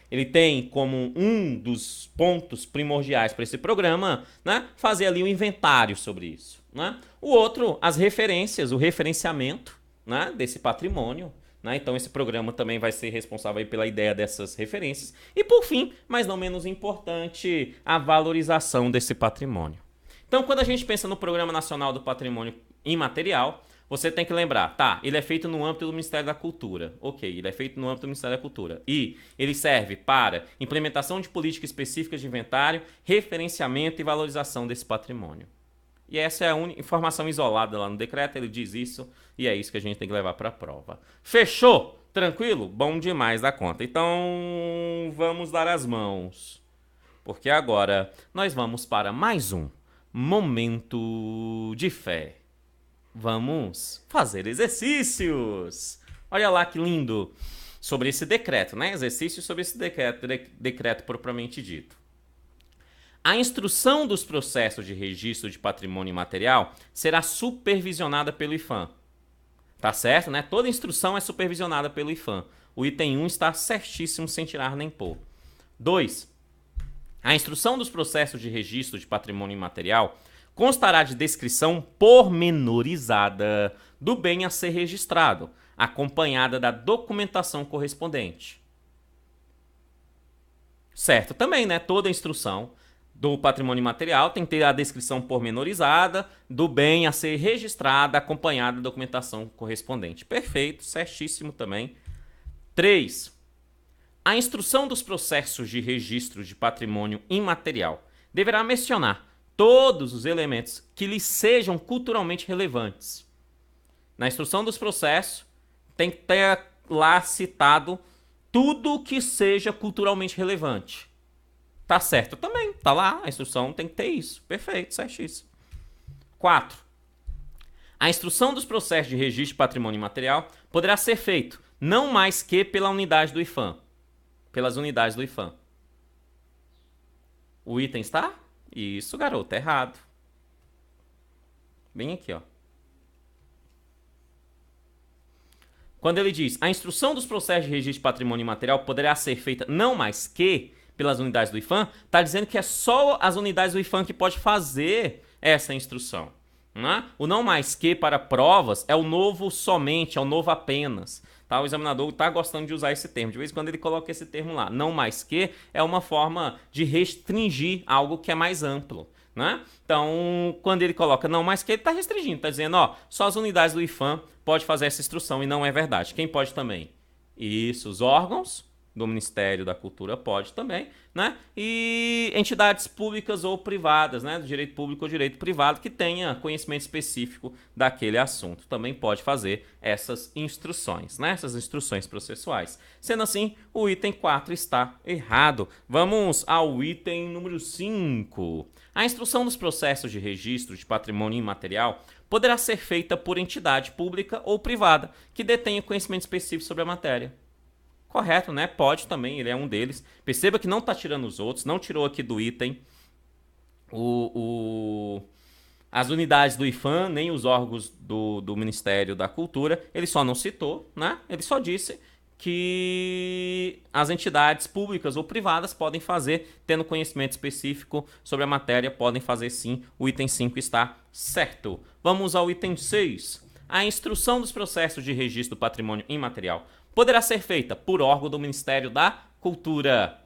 ele tem como um dos pontos primordiais para esse programa, né, fazer ali um inventário sobre isso, né? O outro, as referências, o referenciamento, né, desse patrimônio, né? Então esse programa também vai ser responsável aí pela ideia dessas referências e, por fim, mas não menos importante, a valorização desse patrimônio. Então, quando a gente pensa no Programa Nacional do Patrimônio Imaterial, você tem que lembrar, tá, ele é feito no âmbito do Ministério da Cultura. Ok, ele é feito no âmbito do Ministério da Cultura. E ele serve para implementação de políticas específicas de inventário, referenciamento e valorização desse patrimônio. E essa é a informação isolada lá no decreto, ele diz isso, e é isso que a gente tem que levar para a prova. Fechou? Tranquilo? Bom demais da conta. Então, vamos dar as mãos. Porque agora nós vamos para mais um Momento de Fé. Vamos fazer exercícios. Olha lá que lindo. Sobre esse decreto, né? Exercícios sobre esse decreto propriamente dito. A instrução dos processos de registro de patrimônio imaterial será supervisionada pelo IFAM. Tá certo, né? Toda instrução é supervisionada pelo IFAM. O item 1 está certíssimo, sem tirar nem pôr. 2. A instrução dos processos de registro de patrimônio imaterial constará de descrição pormenorizada do bem a ser registrado, acompanhada da documentação correspondente. Certo também, né? Toda instrução do patrimônio imaterial tem que ter a descrição pormenorizada do bem a ser registrado, acompanhada da documentação correspondente. Perfeito, certíssimo também. 3. A instrução dos processos de registro de patrimônio imaterial deverá mencionar todos os elementos que lhes sejam culturalmente relevantes. Na instrução dos processos, tem que ter lá citado tudo que seja culturalmente relevante. Tá certo também, tá lá, a instrução tem que ter isso. Perfeito, certíssimo. 4. A instrução dos processos de registro de patrimônio imaterial poderá ser feito não mais que pela unidade do IFAM. Pelas unidades do IFAM. O item está? Isso, garoto, errado. Bem aqui, ó. Quando ele diz, a instrução dos processos de registro de patrimônio imaterial poderá ser feita não mais que pelas unidades do IFAM, está dizendo que é só as unidades do IFAM que pode fazer essa instrução. Né? O não mais que para provas é o novo somente, é o novo apenas. Tá? O examinador está gostando de usar esse termo. De vez em quando ele coloca esse termo lá. Não mais que é uma forma de restringir algo que é mais amplo. Né? Então, quando ele coloca não mais que, ele está restringindo. Está dizendo, ó, só as unidades do IFAM podem fazer essa instrução e não é verdade. Quem pode também? Isso, os órgãos do Ministério da Cultura pode também, né? E entidades públicas ou privadas, né? Do direito público ou direito privado que tenha conhecimento específico daquele assunto. Também pode fazer essas instruções, né? Essas instruções processuais. Sendo assim, o item 4 está errado. Vamos ao item número 5. A instrução dos processos de registro de patrimônio imaterial poderá ser feita por entidade pública ou privada que detenha conhecimento específico sobre a matéria. Correto, né? Pode também, ele é um deles. Perceba que não está tirando os outros, não tirou aqui do item As unidades do IPHAN, nem os órgãos do Ministério da Cultura, ele só não citou, né? Ele só disse que as entidades públicas ou privadas podem fazer, tendo conhecimento específico sobre a matéria, podem fazer sim. O item 5 está certo. Vamos ao item 6. A instrução dos processos de registro do patrimônio imaterial poderá ser feita por órgão do Ministério da Cultura.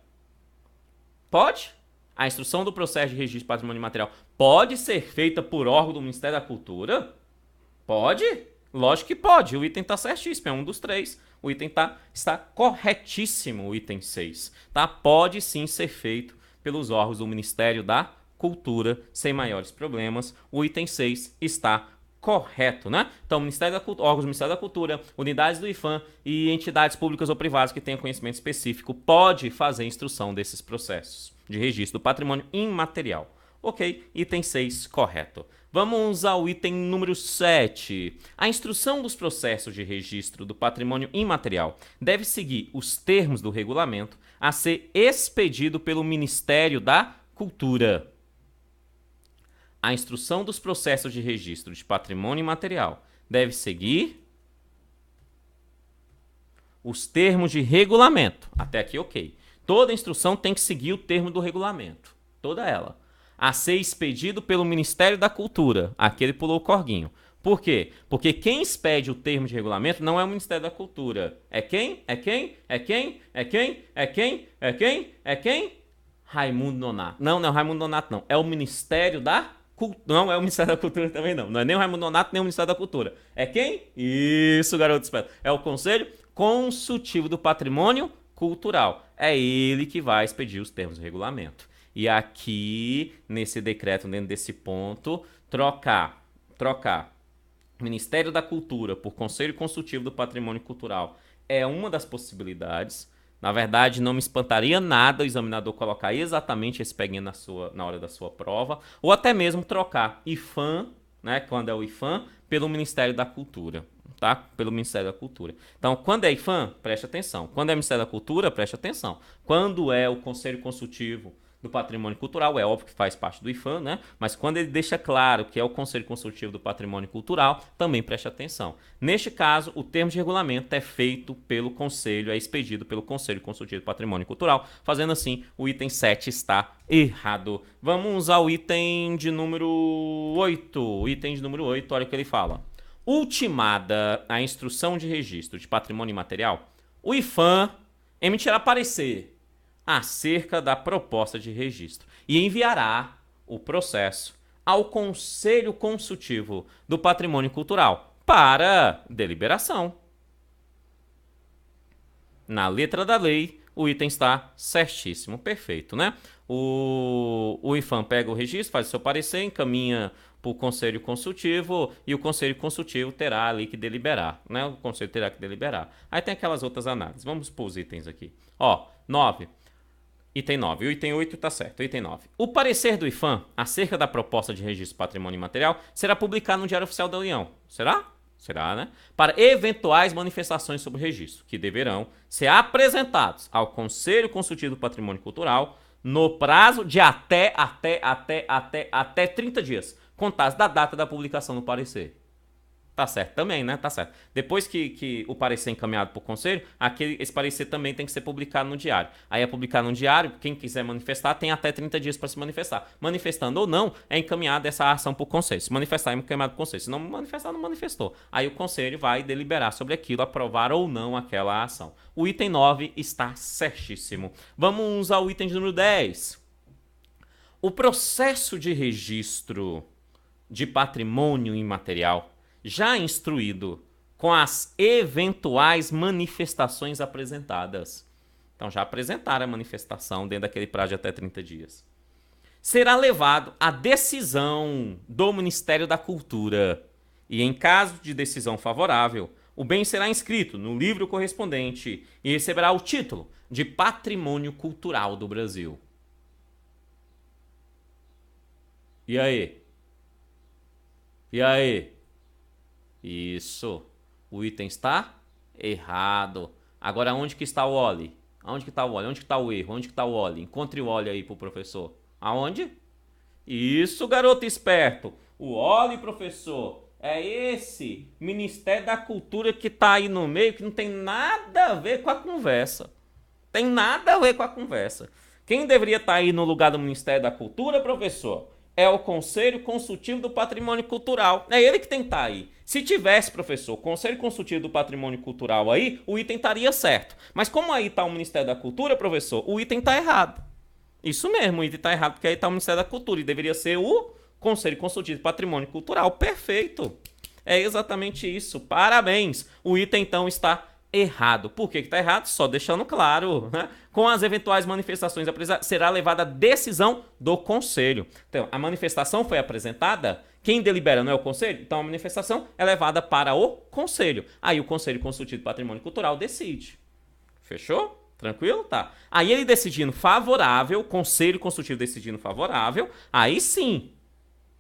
Pode? A instrução do processo de registro do patrimônio imaterial pode ser feita por órgão do Ministério da Cultura? Pode? Lógico que pode. O item está certíssimo, é um dos três. O item está corretíssimo, o item 6. Tá? Pode sim ser feito pelos órgãos do Ministério da Cultura, sem maiores problemas. O item 6 está correto, né? Então, Ministério da Cultura, órgãos do Ministério da Cultura, unidades do IPHAN e entidades públicas ou privadas que tenham conhecimento específico pode fazer instrução desses processos de registro do patrimônio imaterial. Ok, item 6, correto. Vamos ao item número 7. A instrução dos processos de registro do patrimônio imaterial deve seguir os termos do regulamento a ser expedido pelo Ministério da Cultura. A instrução dos processos de registro de patrimônio imaterial deve seguir os termos de regulamento. Até aqui, ok. Toda instrução tem que seguir o termo do regulamento. Toda ela. A ser expedido pelo Ministério da Cultura. Aqui ele pulou o corguinho. Por quê? Porque quem expede o termo de regulamento não é o Ministério da Cultura. É quem? É quem? É quem? É quem? É quem? É quem? É quem? Raimundo Nonato. Não, não é o Raimundo Nonato, não. É o Ministério da Cultura. Não é o Ministério da Cultura também, não. Não é nem o Raimundo Nonato, nem o Ministério da Cultura. É quem? Isso, garoto esperto. É o Conselho Consultivo do Patrimônio Cultural. É ele que vai expedir os termos de regulamento. E aqui, nesse decreto, dentro desse ponto, trocar Ministério da Cultura por Conselho Consultivo do Patrimônio Cultural é uma das possibilidades. Na verdade, não me espantaria nada o examinador colocar exatamente esse peguinha na hora da sua prova, ou até mesmo trocar IPHAN, né, quando é o IPHAN, pelo Ministério da Cultura. Tá? Pelo Ministério da Cultura. Então, quando é IPHAN, preste atenção. Quando é Ministério da Cultura, preste atenção. Quando é o Conselho Consultivo do Patrimônio Cultural, é óbvio que faz parte do IPHAN, né? Mas quando ele deixa claro que é o Conselho Consultivo do Patrimônio Cultural, também preste atenção. Neste caso, o termo de regulamento é feito pelo Conselho, é expedido pelo Conselho Consultivo do Patrimônio Cultural. Fazendo assim, o item 7 está errado. Vamos ao item de número 8. O item de número 8, olha o que ele fala. Ultimada a instrução de registro de patrimônio imaterial, o IPHAN emitirá parecer acerca da proposta de registro e enviará o processo ao Conselho Consultivo do Patrimônio Cultural para deliberação. Na letra da lei, o item está certíssimo, perfeito, né? O IPHAN pega o registro, faz o seu parecer, encaminha para o Conselho Consultivo e o Conselho Consultivo terá ali que deliberar, né? O Conselho terá que deliberar. Aí tem aquelas outras análises. Vamos pôr os itens aqui. Ó, 9. Item 9. O item 8 está certo. O item 9. O parecer do IPHAN acerca da proposta de registro do patrimônio imaterial será publicado no Diário Oficial da União. Será? Será, né? Para eventuais manifestações sobre o registro, que deverão ser apresentados ao Conselho Consultivo do Patrimônio Cultural no prazo de até 30 dias, contados da data da publicação do parecer. Tá certo também, né? Tá certo. Depois que o parecer é encaminhado para o conselho, esse parecer também tem que ser publicado no diário. Aí é publicado no diário, quem quiser manifestar tem até 30 dias para se manifestar. Manifestando ou não, é encaminhada essa ação para o conselho. Se manifestar, é encaminhado para o conselho. Se não manifestar, não manifestou. Aí o conselho vai deliberar sobre aquilo, aprovar ou não aquela ação. O item 9 está certíssimo. Vamos ao item de número 10. O processo de registro de patrimônio imaterial já instruído com as eventuais manifestações apresentadas. Então já apresentaram a manifestação dentro daquele prazo de até 30 dias. Será levado à decisão do Ministério da Cultura e, em caso de decisão favorável, o bem será inscrito no livro correspondente e receberá o título de Patrimônio Cultural do Brasil. E aí? E aí? Isso. O item está errado. Agora, onde que está o Oli? Onde que está o Oli? Onde que está o erro? Onde que está o Oli? Encontre o Oli aí pro professor. Aonde? Isso, garoto esperto. O Oli, professor, é esse Ministério da Cultura que está aí no meio, que não tem nada a ver com a conversa. Tem nada a ver com a conversa. Quem deveria estar aí no lugar do Ministério da Cultura, professor, é o Conselho Consultivo do Patrimônio Cultural. É ele que tem que estar aí. Se tivesse, professor, Conselho Consultivo do Patrimônio Cultural aí, o item estaria certo. Mas como aí está o Ministério da Cultura, professor, o item está errado. Isso mesmo, o item está errado porque aí está o Ministério da Cultura e deveria ser o Conselho Consultivo do Patrimônio Cultural. Perfeito. É exatamente isso. Parabéns. O item, então, está errado. Por que está errado? Só deixando claro, né? Com as eventuais manifestações será levada a decisão do Conselho. Então, a manifestação foi apresentada, quem delibera não é o Conselho? Então, a manifestação é levada para o Conselho. Aí o Conselho Consultivo do Patrimônio Cultural decide. Fechou? Tranquilo? Tá. Aí ele decidindo favorável, Conselho Consultivo decidindo favorável, aí sim,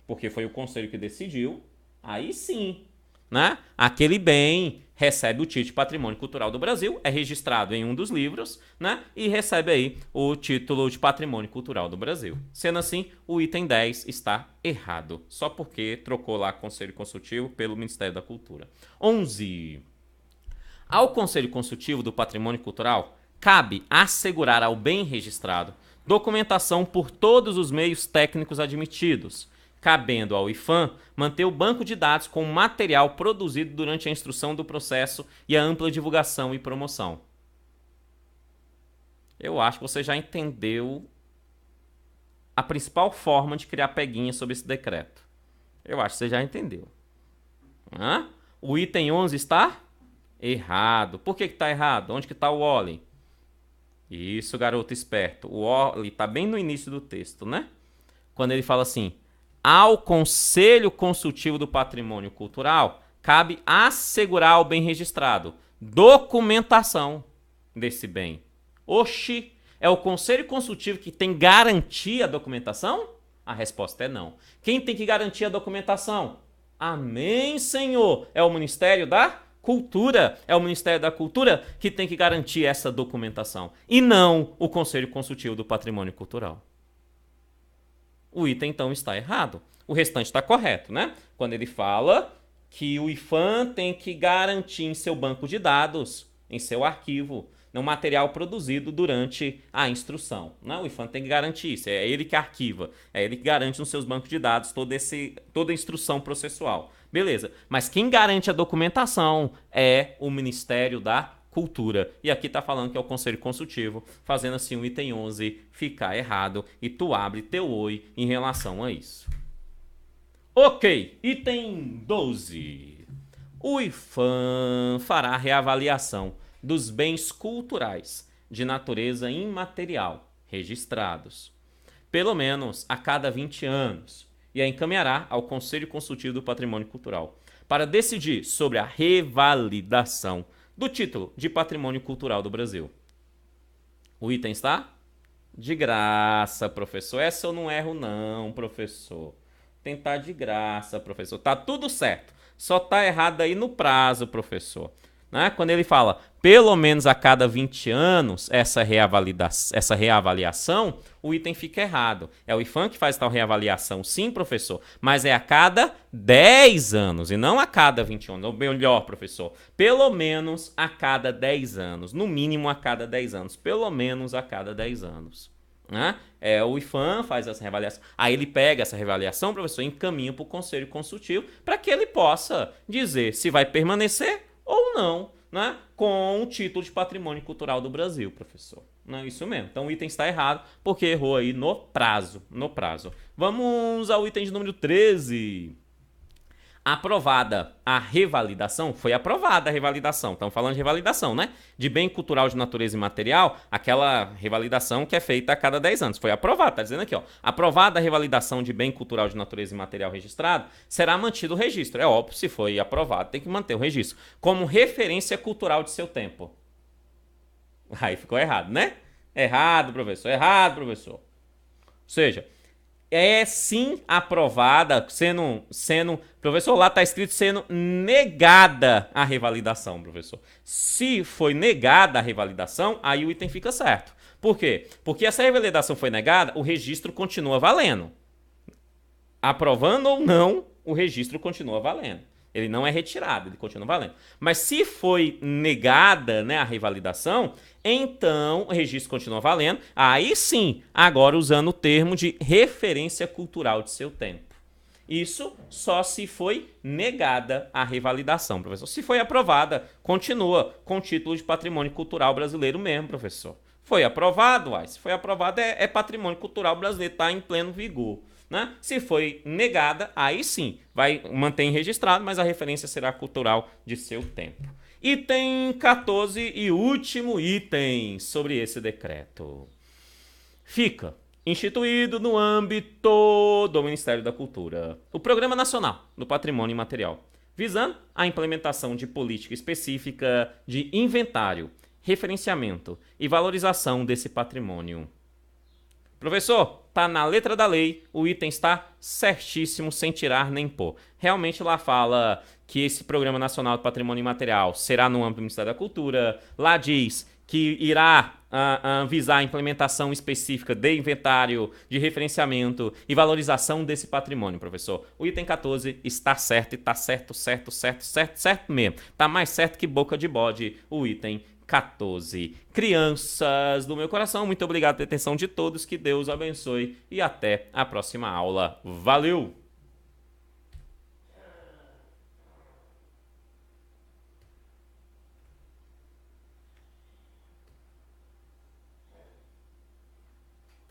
porque foi o Conselho que decidiu, aí sim, né? Aquele bem recebe o título de Patrimônio Cultural do Brasil, é registrado em um dos livros, né? E recebe aí o título de Patrimônio Cultural do Brasil. Sendo assim, o item 10 está errado, só porque trocou lá Conselho Consultivo pelo Ministério da Cultura. 11. Ao Conselho Consultivo do Patrimônio Cultural, cabe assegurar ao bem registrado documentação por todos os meios técnicos admitidos, cabendo ao IPHAN manter o banco de dados com o material produzido durante a instrução do processo e a ampla divulgação e promoção. Eu acho que você já entendeu a principal forma de criar peguinha sobre esse decreto. Eu acho que você já entendeu. O item 11 está errado. Por que está errado? Onde que está o Oli? Isso, garoto esperto. O Oli está bem no início do texto, né? Quando ele fala assim: ao Conselho Consultivo do Patrimônio Cultural, cabe assegurar ao bem registrado documentação desse bem. Oxi, é o Conselho Consultivo que tem que garantir a documentação? A resposta é não. Quem tem que garantir a documentação? Amém, Senhor! É o Ministério da Cultura. É o Ministério da Cultura que tem que garantir essa documentação. E não o Conselho Consultivo do Patrimônio Cultural. O item, então, está errado. O restante está correto, né? Quando ele fala que o IPHAN tem que garantir em seu banco de dados, em seu arquivo, no material produzido durante a instrução. Não, o IPHAN tem que garantir isso. É ele que arquiva. É ele que garante nos seus bancos de dados toda a instrução processual. Beleza. Mas quem garante a documentação é o Ministério da Cultura. E aqui está falando que é o Conselho Consultivo, fazendo assim o item 11 ficar errado e tu abre teu oi em relação a isso. Ok, item 12. O IPHAN fará reavaliação dos bens culturais de natureza imaterial registrados, pelo menos a cada 20 anos, e a encaminhará ao Conselho Consultivo do Patrimônio Cultural para decidir sobre a revalidação do título de Patrimônio Cultural do Brasil. O item está? De graça, professor. Essa eu não erro não, professor. Tentar de graça, professor. Tá tudo certo. Só tá errado aí no prazo, professor. Né? Quando ele fala pelo menos a cada 20 anos essa reavaliação, o item fica errado. É o IPHAN que faz tal reavaliação, sim, professor, mas é a cada 10 anos e não a cada 20 anos. Ou melhor, professor, pelo menos a cada 10 anos. No mínimo a cada 10 anos. Pelo menos a cada 10 anos. Né? O IPHAN faz essa reavaliação. Aí ele pega essa reavaliação, professor, e encaminha para o Conselho Consultivo para que ele possa dizer se vai permanecer ou não, né, com o título de Patrimônio Cultural do Brasil, professor. Não é isso mesmo. Então o item está errado porque errou aí no prazo. Vamos ao item de número 13. Aprovada a revalidação, foi aprovada a revalidação, estamos falando de revalidação, né? De bem cultural de natureza imaterial, aquela revalidação que é feita a cada 10 anos. Foi aprovada, está dizendo aqui, ó. Aprovada a revalidação de bem cultural de natureza imaterial registrado, será mantido o registro. É óbvio, se foi aprovado, tem que manter o registro. Como referência cultural de seu tempo. Aí ficou errado, né? Errado, professor. Ou seja, é sim aprovada, professor, lá está escrito sendo negada a revalidação, professor. Se foi negada a revalidação, aí o item fica certo. Por quê? Porque essa revalidação foi negada, o registro continua valendo. Aprovando ou não o registro continua valendo. Ele não é retirado, ele continua valendo. Mas se foi negada, né, a revalidação, então o registro continua valendo. Aí sim, agora usando o termo de referência cultural de seu tempo. Isso só se foi negada a revalidação, professor. Se foi aprovada, continua com título de patrimônio cultural brasileiro mesmo, professor. Foi aprovado, uai. Se foi aprovado, é patrimônio cultural brasileiro, está em pleno vigor. Né? Se foi negada, aí sim, vai manter registrado, mas a referência será cultural de seu tempo. Item 14 e último item sobre esse decreto. Fica instituído no âmbito do Ministério da Cultura o Programa Nacional do Patrimônio Imaterial, visando a implementação de política específica de inventário, referenciamento e valorização desse patrimônio. Professor, tá na letra da lei, o item está certíssimo, sem tirar nem pôr. Realmente lá fala que esse Programa Nacional do Patrimônio Imaterial será no âmbito do Ministério da Cultura. Lá diz que irá visar a implementação específica de inventário, de referenciamento e valorização desse patrimônio, professor. O item 14 está certo e está certo mesmo. Está mais certo que boca de bode o item 14. Crianças do meu coração, muito obrigado pela atenção de todos, que Deus abençoe e até a próxima aula. Valeu!